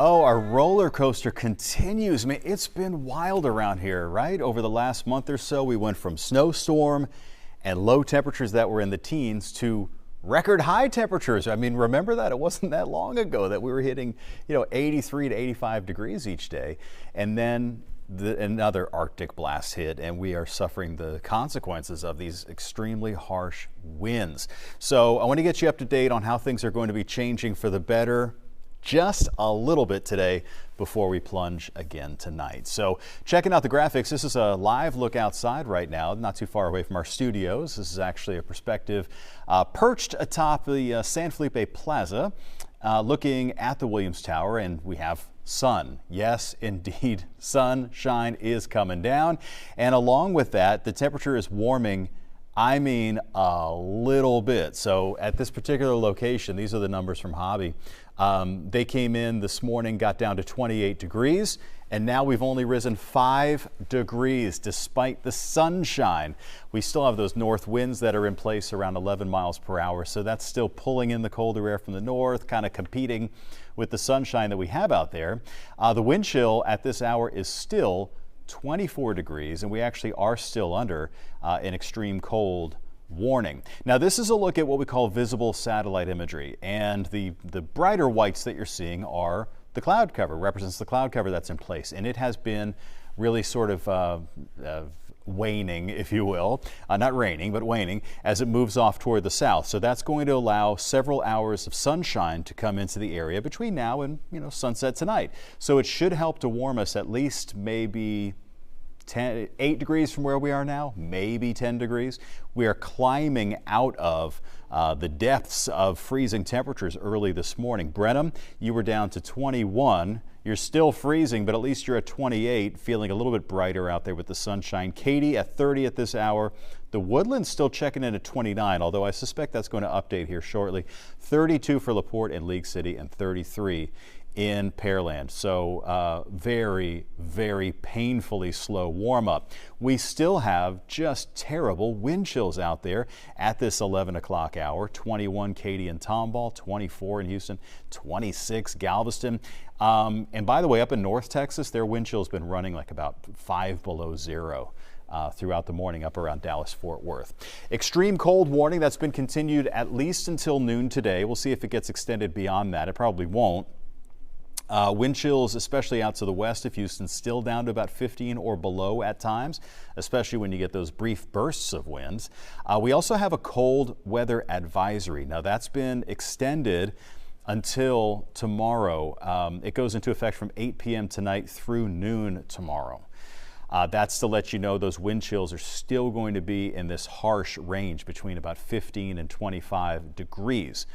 Oh, our roller coaster continues. I mean, it's been wild around here, right? Over the last month or so, we went from snowstorm and low temperatures that were in the teens to record high temperatures. I mean, remember that? It wasn't that long ago that we were hitting, 83 to 85 degrees each day. And then another Arctic blast hit, and we are suffering the consequences of these extremely harsh winds. So I want to get you up to date on how things are going to be changing for the better just a little bit today before we plunge again tonight. So checking out the graphics, this is a live look outside right now, not too far away from our studios. This is actually a perspective perched atop the San Felipe Plaza, looking at the Williams Tower, and we have sun. Yes, indeed, sunshine is coming down. And along with that, the temperature is warming, I mean, a little bit. So at this particular location, these are the numbers from Hobby. They came in this morning, got down to 28 degrees, and now we've only risen 5 degrees despite the sunshine. We still have those north winds that are in place around 11 miles per hour, so that's still pulling in the colder air from the north, kind of competing with the sunshine that we have out there. The wind chill at this hour is still 24 degrees, and we actually are still under an extreme cold warning. Now, this is a look at what we call visible satellite imagery, and the brighter whites that you're seeing are the cloud cover, represents the cloud cover that's in place, and it has been really sort of waning, if you will, not raining, but waning as it moves off toward the south. So that's going to allow several hours of sunshine to come into the area between now and, sunset tonight. So it should help to warm us at least maybe 8 degrees from where we are now, maybe 10 degrees. We are climbing out of the depths of freezing temperatures early this morning. Brenham, you were down to 21. You're still freezing, but at least you're at 28, feeling a little bit brighter out there with the sunshine. Katy at 30 at this hour. The Woodlands still checking in at 29, although I suspect that's going to update here shortly. 32 for LaPorte and League City, and 33 in Pearland. So very, very painfully slow warm up. We still have just terrible wind chills out there at this 11 o'clock hour. 21 Katy and Tomball, 24 in Houston, 26 Galveston. And by the way, up in North Texas, their wind chill has been running like about 5 below zero. Throughout the morning up around Dallas-Fort Worth. Extreme cold warning that's been continued at least until noon today. We'll see if it gets extended beyond that. It probably won't. Wind chills, especially out to the west of Houston, still down to about 15 or below at times, especially when you get those brief bursts of winds. We also have a cold weather advisory. Now that's been extended until tomorrow. It goes into effect from 8 p.m. tonight through noon tomorrow. That's to let you know those wind chills are still going to be in this harsh range between about 15 and 25 degrees.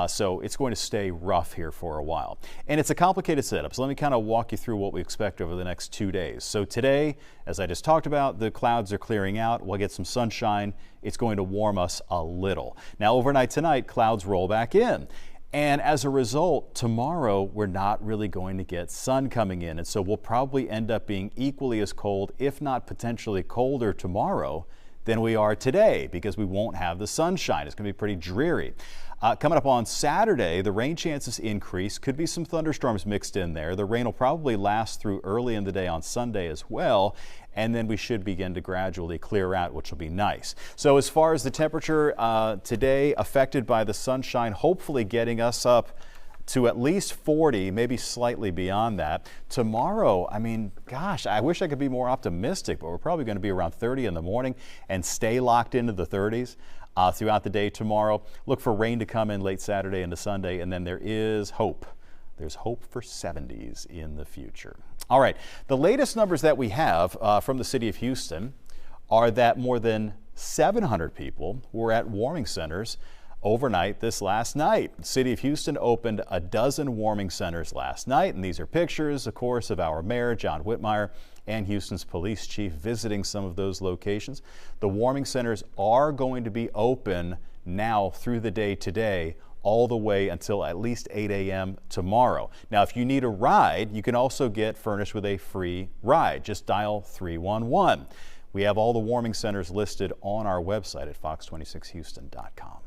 So it's going to stay rough here for a while. And it's a complicated setup. So let me kind of walk you through what we expect over the next 2 days. So today, as I just talked about, the clouds are clearing out. We'll get some sunshine. It's going to warm us a little. Now overnight tonight, clouds roll back in. And as a result, tomorrow we're not really going to get sun coming in. And so we'll probably end up being equally as cold, if not potentially colder tomorrow than we are today, because we won't have the sunshine. It's going to be pretty dreary. Coming up on Saturday, the rain chances increase. Could be some thunderstorms mixed in there. The rain will probably last through early in the day on Sunday as well. And then we should begin to gradually clear out, which will be nice. So as far as the temperature today, affected by the sunshine, hopefully getting us up to at least 40, maybe slightly beyond that. Tomorrow, I mean, gosh, I wish I could be more optimistic, but we're probably going to be around 30 in the morning and stay locked into the 30s. Throughout the day tomorrow. Look for rain to come in late Saturday into Sunday, and then there is hope. There's hope for 70s in the future. All right, the latest numbers that we have from the city of Houston are that more than 700 people were at warming centers overnight this last night. The city of Houston opened a dozen warming centers last night, and these are pictures, of course, of our mayor, John Whitmire, and Houston's police chief visiting some of those locations. The warming centers are going to be open now through the day today, all the way until at least 8 a.m. tomorrow. Now, if you need a ride, you can also get furnished with a free ride. Just dial 311. We have all the warming centers listed on our website at fox26houston.com.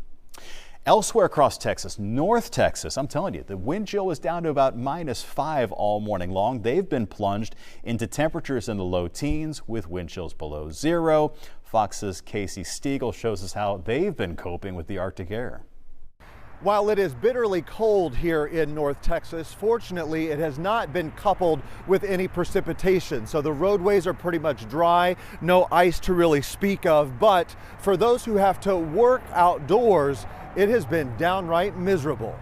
Elsewhere across Texas, North Texas, I'm telling you, the wind chill was down to about -5 all morning long. They've been plunged into temperatures in the low teens with wind chills below 0. Fox's Casey Stiegel shows us how they've been coping with the Arctic air. While it is bitterly cold here in North Texas, fortunately it has not been coupled with any precipitation. So the roadways are pretty much dry, no ice to really speak of. But for those who have to work outdoors, it has been downright miserable.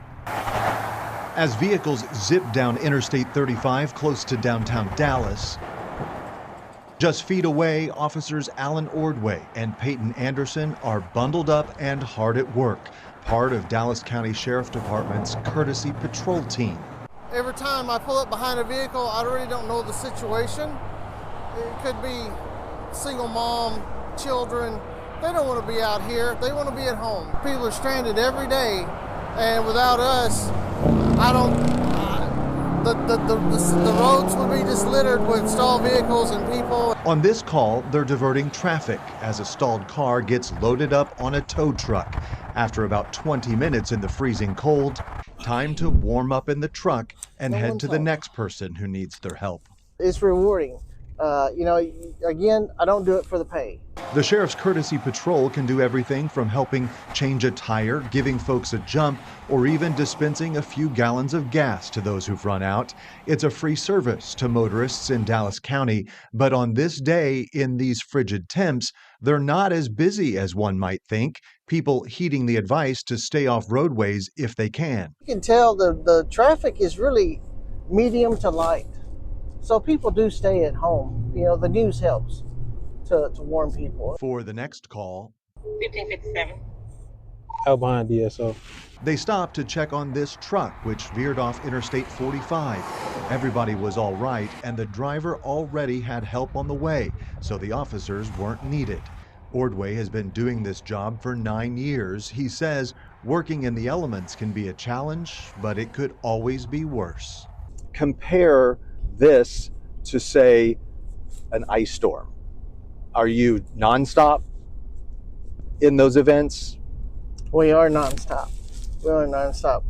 As vehicles zip down Interstate 35 close to downtown Dallas, just feet away, officers Alan Ordway and Peyton Anderson are bundled up and hard at work, part of Dallas County Sheriff Department's courtesy patrol team. Every time I pull up behind a vehicle, I really don't know the situation. It could be single mom, children. They don't want to be out here. They want to be at home. People are stranded every day, and without us, the roads would be just littered with stalled vehicles and people. On this call, they're diverting traffic as a stalled car gets loaded up on a tow truck. After about 20 minutes in the freezing cold, time to warm up in the truck and head to the next person who needs their help. It's rewarding. Again, I don't do it for the pay. The sheriff's courtesy patrol can do everything from helping change a tire, giving folks a jump, or even dispensing a few gallons of gas to those who've run out. It's a free service to motorists in Dallas County, but on this day in these frigid temps, they're not as busy as one might think, people heeding the advice to stay off roadways if they can. You can tell the traffic is really medium to light. So people do stay at home. You know, the news helps to warn people. For the next call, 1557. Out behind DSO. They stopped to check on this truck, which veered off Interstate 45. Everybody was all right, and the driver already had help on the way, so the officers weren't needed. Ordway has been doing this job for 9 years. He says working in the elements can be a challenge, but it could always be worse. Compare this to, say, an ice storm. Are you nonstop in those events? We are nonstop. We are nonstop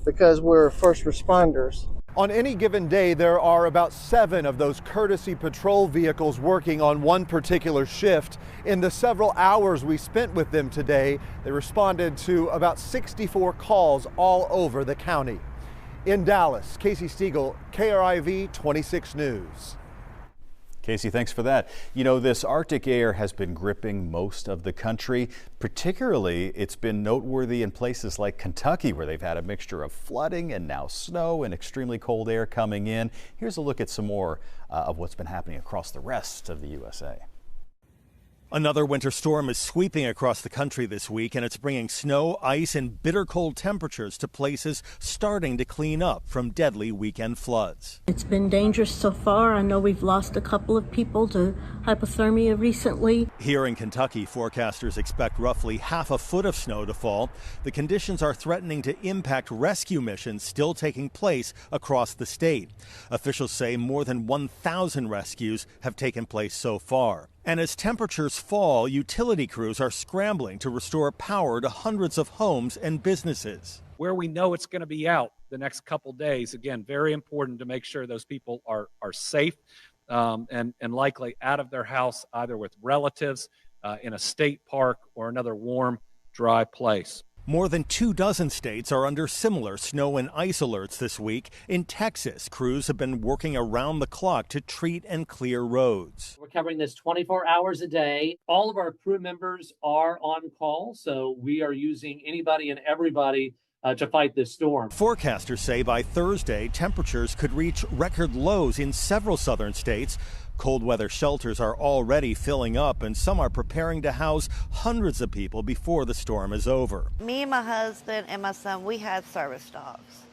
because we're first responders. On any given day, there are about 7 of those courtesy patrol vehicles working on one particular shift. In the several hours we spent with them today, they responded to about 64 calls all over the county. In Dallas, Casey Stiegel, KRIV 26 News. Casey, thanks for that. You know, this Arctic air has been gripping most of the country. Particularly, it's been noteworthy in places like Kentucky, where they've had a mixture of flooding and now snow and extremely cold air coming in. Here's a look at some more of what's been happening across the rest of the USA. Another winter storm is sweeping across the country this week, and it's bringing snow, ice, and bitter cold temperatures to places starting to clean up from deadly weekend floods. It's been dangerous so far. I know we've lost a couple of people to hypothermia recently. Here in Kentucky, forecasters expect roughly half a foot of snow to fall. The conditions are threatening to impact rescue missions still taking place across the state. Officials say more than 1,000 rescues have taken place so far. And as temperatures fall, utility crews are scrambling to restore power to hundreds of homes and businesses. Where we know it's going to be out the next couple days, again, very important to make sure those people are safe and likely out of their house, either with relatives in a state park or another warm, dry place. More than 24 states are under similar snow and ice alerts this week. In Texas, crews have been working around the clock to treat and clear roads. We're covering this 24 hours a day. All of our crew members are on call, so we are using anybody and everybody to fight this storm. Forecasters say by Thursday, temperatures could reach record lows in several southern states. Cold weather shelters are already filling up, and some are preparing to house hundreds of people before the storm is over. Me and my husband and my son, we had service dogs,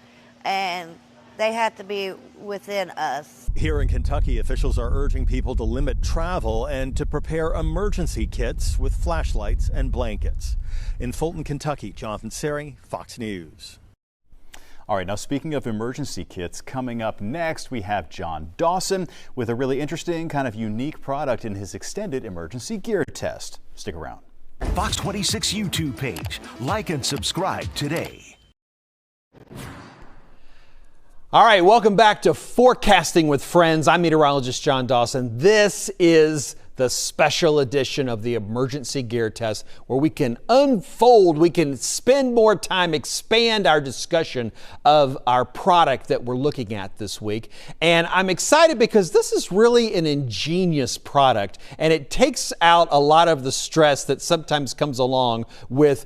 and they had to be within us. Here in Kentucky, officials are urging people to limit travel and to prepare emergency kits with flashlights and blankets. In Fulton, Kentucky, Jonathan Seri, Fox News. All right, now speaking of emergency kits, coming up next we have John Dawson with a really interesting kind of unique product in his extended emergency gear test. Stick around. Fox 26 YouTube page. Like and subscribe today. All right, welcome back to Forecasting with Friends. I'm meteorologist John Dawson. This is the special edition of the emergency gear test where we can unfold, we can spend more time, expand our discussion of our product that we're looking at this week. And I'm excited because this is really an ingenious product and it takes out a lot of the stress that sometimes comes along with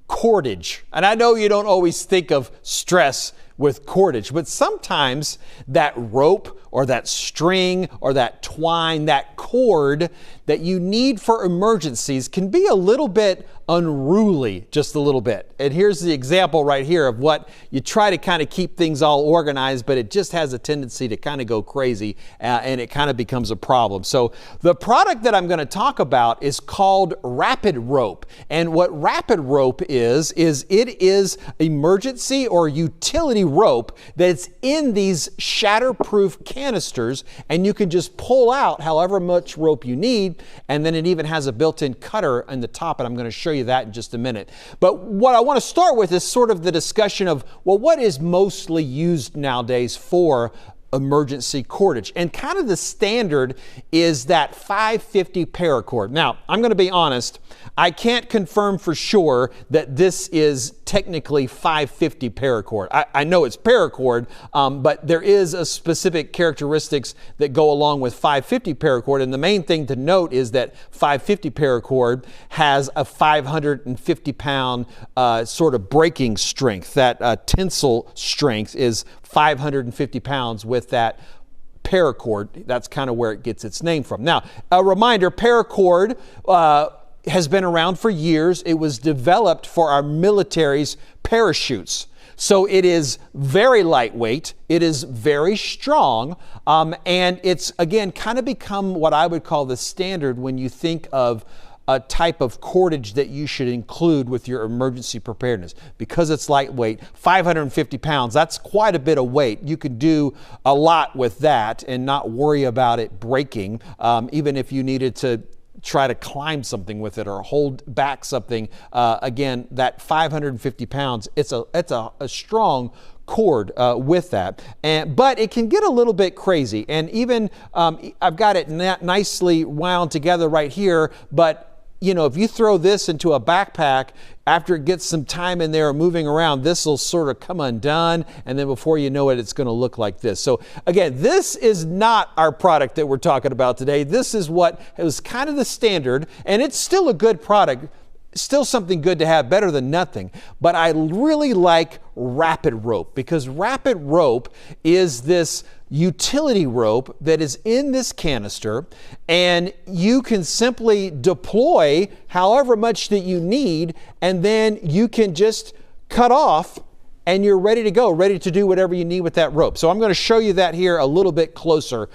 cordage. And I know you don't always think of stress with cordage, but sometimes that rope or that string or that twine, that cord that you need for emergencies can be a little bit unruly, just a little bit. And here's the example right here of what you try to kind of keep things all organized, but it just has a tendency to kind of go crazy and it kind of becomes a problem. So the product that I'm going to talk about is called Rapid Rope. And what Rapid Rope is it is emergency or utility rope that's in these shatterproof canisters, and you can just pull out however much rope you need, and then it even has a built-in cutter in the top, and I'm going to show you that in just a minute. But what I want to start with is sort of the discussion of, well, what is mostly used nowadays for emergency cordage? And kind of the standard is that 550 paracord. Now, I'm going to be honest, I can't confirm for sure that this is technically 550 paracord. I know it's paracord, but there is a specific characteristics that go along with 550 paracord. And the main thing to note is that 550 paracord has a 550 pound sort of breaking strength. That tensile strength is 550 pounds with that paracord. That's kind of where it gets its name from. Now, a reminder, paracord has been around for years. It was developed for our military's parachutes. So it is very lightweight, it is very strong, and it's, again, kind of become what I would call the standard when you think of a type of cordage that you should include with your emergency preparedness. Because it's lightweight, 550 pounds, that's quite a bit of weight. You could do a lot with that and not worry about it breaking, even if you needed to try to climb something with it or hold back something. Again, that 550 pounds, it's a strong cord with that, but it can get a little bit crazy. And even I've got it nicely wound together right here, but you know, if you throw this into a backpack, after it gets some time in there moving around, this will sort of come undone, and then before you know it, it's going to look like this. So again, this is not our product that we're talking about today. This is what was kind of the standard, and it's still a good product, still something good to have, better than nothing. But I really like Rapid Rope, because Rapid Rope is this utility rope that is in this canister, and you can simply deploy however much that you need, and then you can just cut off and you're ready to go, ready to do whatever you need with that rope. So I'm going to show you that here a little bit closer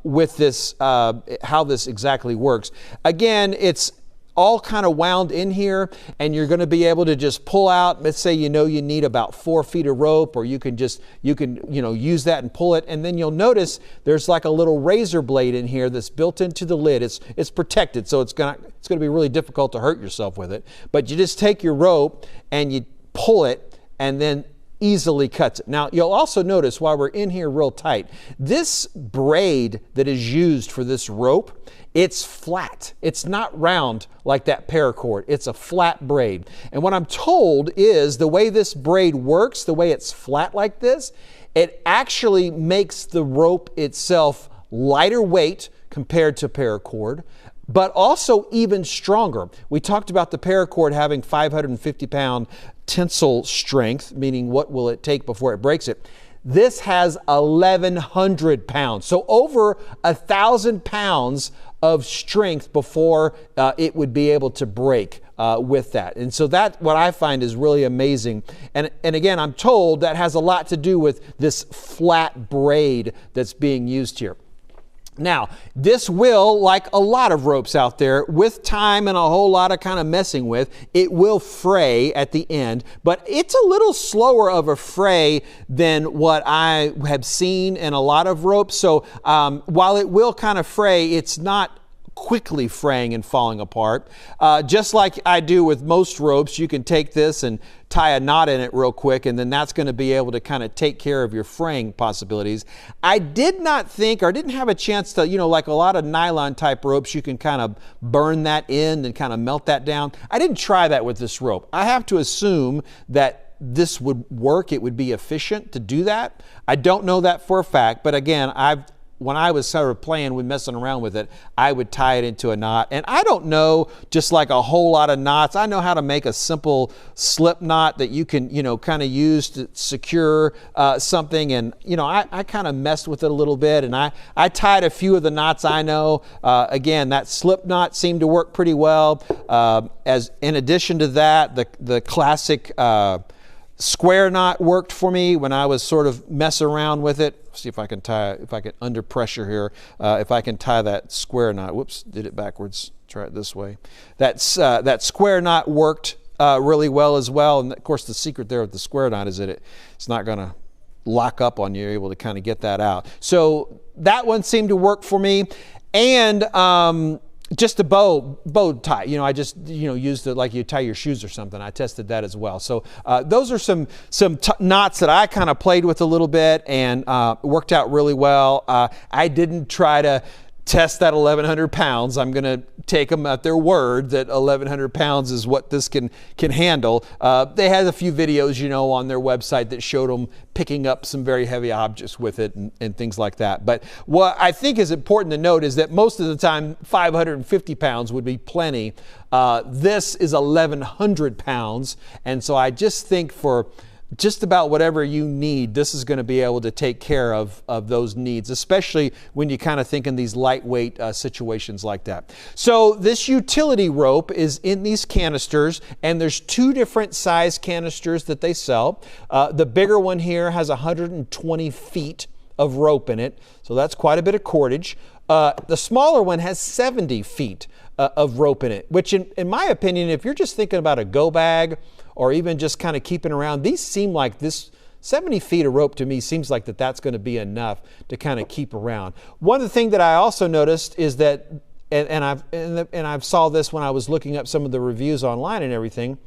with this, how this exactly works. Again, it's all kind of wound in here, and you're going to be able to just pull out. Let's say you know you need about 4 feet of rope, or you can use that and pull it, and then you'll notice there's like a little razor blade in here that's built into the lid. It's protected, so it's going to be really difficult to hurt yourself with it. But you just take your rope and you pull it, and then easily cuts it. Now, you'll also notice while we're in here real tight, this braid that is used for this rope, it's flat. It's not round like that paracord. It's a flat braid. And what I'm told is the way this braid works, the way it's flat like this, it actually makes the rope itself lighter weight compared to paracord, but also even stronger. We talked about the paracord having 550 pound tensile strength, meaning what will it take before it breaks it. This has 1,100 pounds, so over 1,000 pounds of strength before it would be able to break with that. And so that, what I find, is really amazing. And again, I'm told that has a lot to do with this flat braid that's being used here. Now, this will, like a lot of ropes out there, with time and a whole lot of kind of messing with, it will fray at the end, but it's a little slower of a fray than what I have seen in a lot of ropes. So while it will kind of fray, it's not quickly fraying and falling apart. Just like I do with most ropes, you can take this and tie a knot in it real quick, and then that's going to be able to kind of take care of your fraying possibilities. I did not think, or didn't have a chance to, like a lot of nylon type ropes, you can kind of burn that in and kind of melt that down. I didn't try that with this rope. I have to assume that this would work. It would be efficient to do that. I don't know that for a fact, but again, when I was sort of playing with messing around with it, I would tie it into a knot. And I don't know just like a whole lot of knots. I know how to make a simple slip knot that you can, kind of use to secure something. And, I kind of messed with it a little bit, and I tied a few of the knots I know. Again, that slip knot seemed to work pretty well. As in addition to that, the classic square knot worked for me when I was sort of messing around with it. See if I can under pressure here, if I can tie that square knot. Whoops, did it backwards. Try it this way. That square knot worked really well as well. And of course, the secret there with the square knot is that it's not going to lock up on you. You're able to kind of get that out. So that one seemed to work for me. And just a bow tie, I just used it like you tie your shoes or something. I tested that as well. So those are some knots that I kind of played with a little bit and worked out really well. I didn't try to test that 1,100 pounds. I'm going to take them at their word that 1,100 pounds is what this can handle. They had a few videos, on their website that showed them picking up some very heavy objects with it and things like that. But what I think is important to note is that most of the time 550 pounds would be plenty. This is 1,100 pounds. And so I just think for just about whatever you need, this is going to be able to take care of those needs, especially when you kind of think in these lightweight situations like that. So this utility rope is in these canisters, and there's two different size canisters that they sell. The bigger one here has 120 feet of rope in it, so that's quite a bit of cordage. The smaller one has 70 feet of rope in it, which in my opinion, if you're just thinking about a go bag or even just kind of keeping around, these seem like this 70 feet of rope to me seems like that's going to be enough to kind of keep around. One of the things that I also noticed is that, and I've saw this when I was looking up some of the reviews online and everything,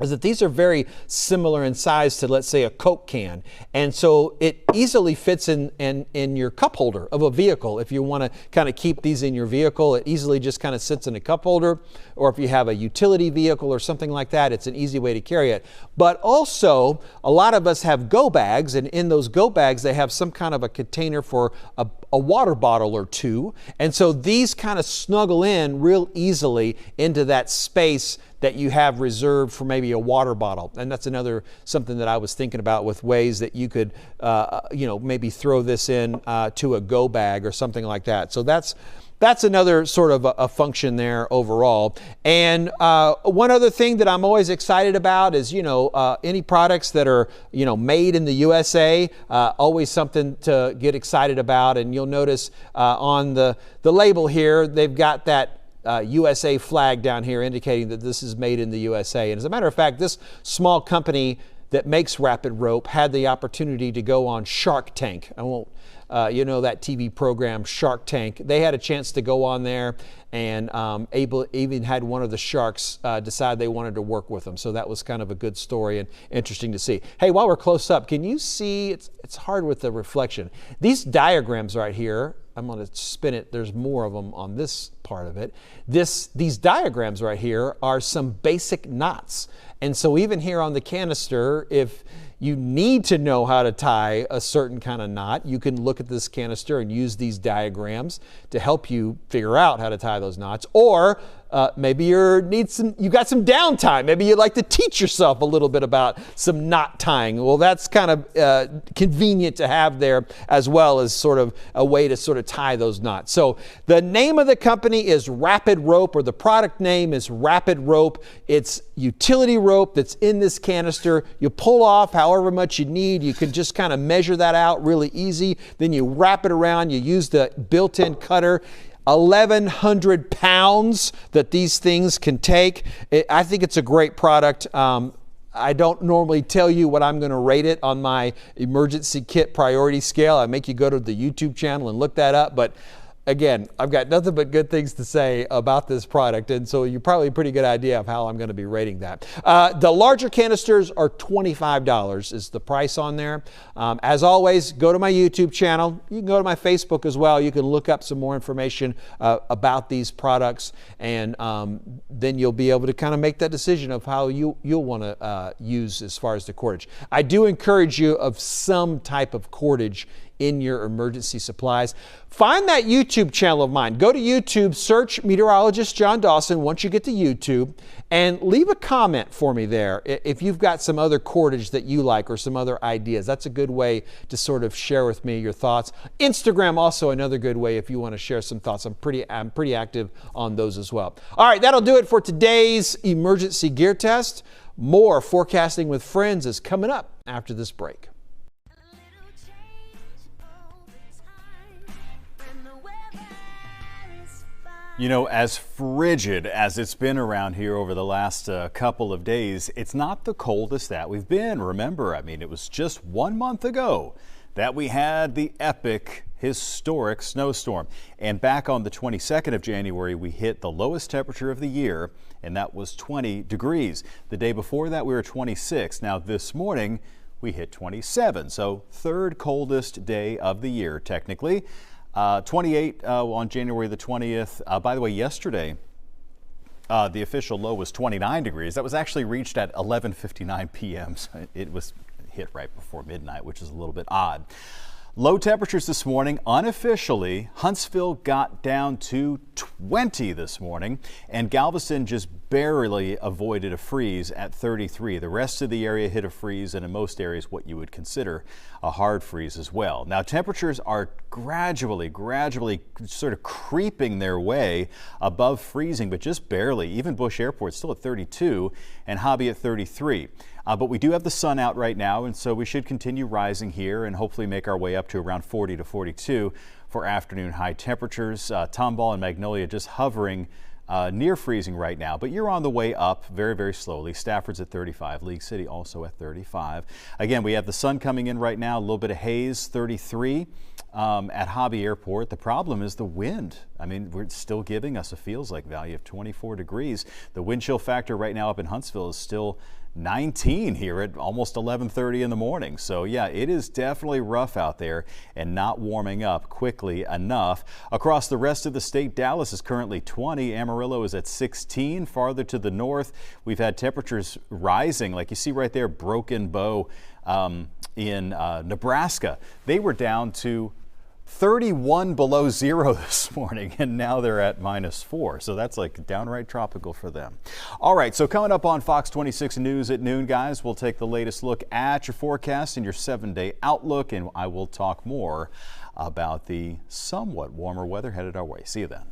is that these are very similar in size to, let's say, a Coke can. And so it easily fits in your cup holder of a vehicle. If you want to kind of keep these in your vehicle, it easily just kind of sits in a cup holder. Or if you have a utility vehicle or something like that, it's an easy way to carry it. But also, a lot of us have go bags, and in those go bags, they have some kind of a container for a water bottle or two. And so these kind of snuggle in real easily into that space that you have reserved for maybe a water bottle. And that's something that I was thinking about with ways that you could, maybe throw this in to a go bag or something like that. So that's another sort of a function there overall. And one other thing that I'm always excited about is, any products that are, made in the USA, always something to get excited about. And you'll notice on the label here, they've got that USA flag down here indicating that this is made in the USA. And as a matter of fact, this small company that makes Rapid Rope had the opportunity to go on Shark Tank. I won't, that TV program Shark Tank. They had a chance to go on there and even had one of the sharks decide they wanted to work with them. So that was kind of a good story and interesting to see. Hey, while we're close up, can you see, it's hard with the reflection. These diagrams right here, I'm going to spin it. There's more of them on this part of it. These diagrams right here are some basic knots. And so even here on the canister, if you need to know how to tie a certain kind of knot, you can look at this canister and use these diagrams to help you figure out how to tie those knots. Or maybe you got some downtime. Maybe you'd like to teach yourself a little bit about some knot tying. Well, that's kind of convenient to have there as well as sort of a way to sort of tie those knots. So the name of the company is Rapid Rope, or the product name is Rapid Rope. It's utility rope that's in this canister. You pull off however much you need. You can just kind of measure that out really easy. Then you wrap it around. You use the built-in cutter. 1,100 pounds that these things can take. I think it's a great product. I don't normally tell you what I'm going to rate it on my emergency kit priority scale. I make you go to the YouTube channel and look that up, but again, I've got nothing but good things to say about this product, and so you're probably a pretty good idea of how I'm going to be rating that. The larger canisters are $25 is the price on there. As always, go to my YouTube channel. You can go to my Facebook as well. You can look up some more information about these products, and then you'll be able to kind of make that decision of how you'll want to use as far as the cordage. I do encourage you of some type of cordage in your emergency supplies. Find that YouTube channel of mine. Go to YouTube, search Meteorologist John Dawson once you get to YouTube, and leave a comment for me there if you've got some other cordage that you like or some other ideas. That's a good way to sort of share with me your thoughts. Instagram also another good way if you want to share some thoughts. I'm pretty active on those as well. All right, that'll do it for today's emergency gear test. More Forecasting with Friends is coming up after this break. You know, as frigid as it's been around here over the last couple of days, it's not the coldest that we've been. Remember, I mean, it was just 1 month ago that we had the epic, historic snowstorm. And back on the 22nd of January, we hit the lowest temperature of the year, and that was 20 degrees. The day before that, we were 26. Now, this morning, we hit 27. So, third coldest day of the year, technically. 28 on January the 20th. By the way, yesterday, the official low was 29 degrees. That was actually reached at 11:59 p.m. So it was hit right before midnight, which is a little bit odd. Low temperatures this morning. Unofficially, Huntsville got down to 20 this morning, and Galveston just barely avoided a freeze at 33. The rest of the area hit a freeze, and in most areas what you would consider a hard freeze as well. Now, temperatures are gradually sort of creeping their way above freezing, but just barely. Even Bush Airport still at 32 and Hobby at 33. But we do have the sun out right now, and so we should continue rising here and hopefully make our way up to around 40 to 42 for afternoon high temperatures. Tomball and Magnolia just hovering near freezing right now, but you're on the way up very slowly. Stafford's at 35, League City also at 35. Again, we have the sun coming in right now, a little bit of haze, 33 at Hobby Airport. The problem is the wind. I mean, we're still giving us a feels like value of 24 degrees. The wind chill factor right now up in Huntsville is still 19 here at almost 11:30 in the morning. So yeah, it is definitely rough out there and not warming up quickly enough. Across the rest of the state, Dallas is currently 20. Amarillo is at 16. Farther to the north, we've had temperatures rising, like you see right there, Broken Bow in Nebraska. They were down to 31 below zero this morning, and now they're at -4. So that's like downright tropical for them. All right, so coming up on Fox 26 News at noon, guys, we'll take the latest look at your forecast and your 7-day outlook, and I will talk more about the somewhat warmer weather headed our way. See you then.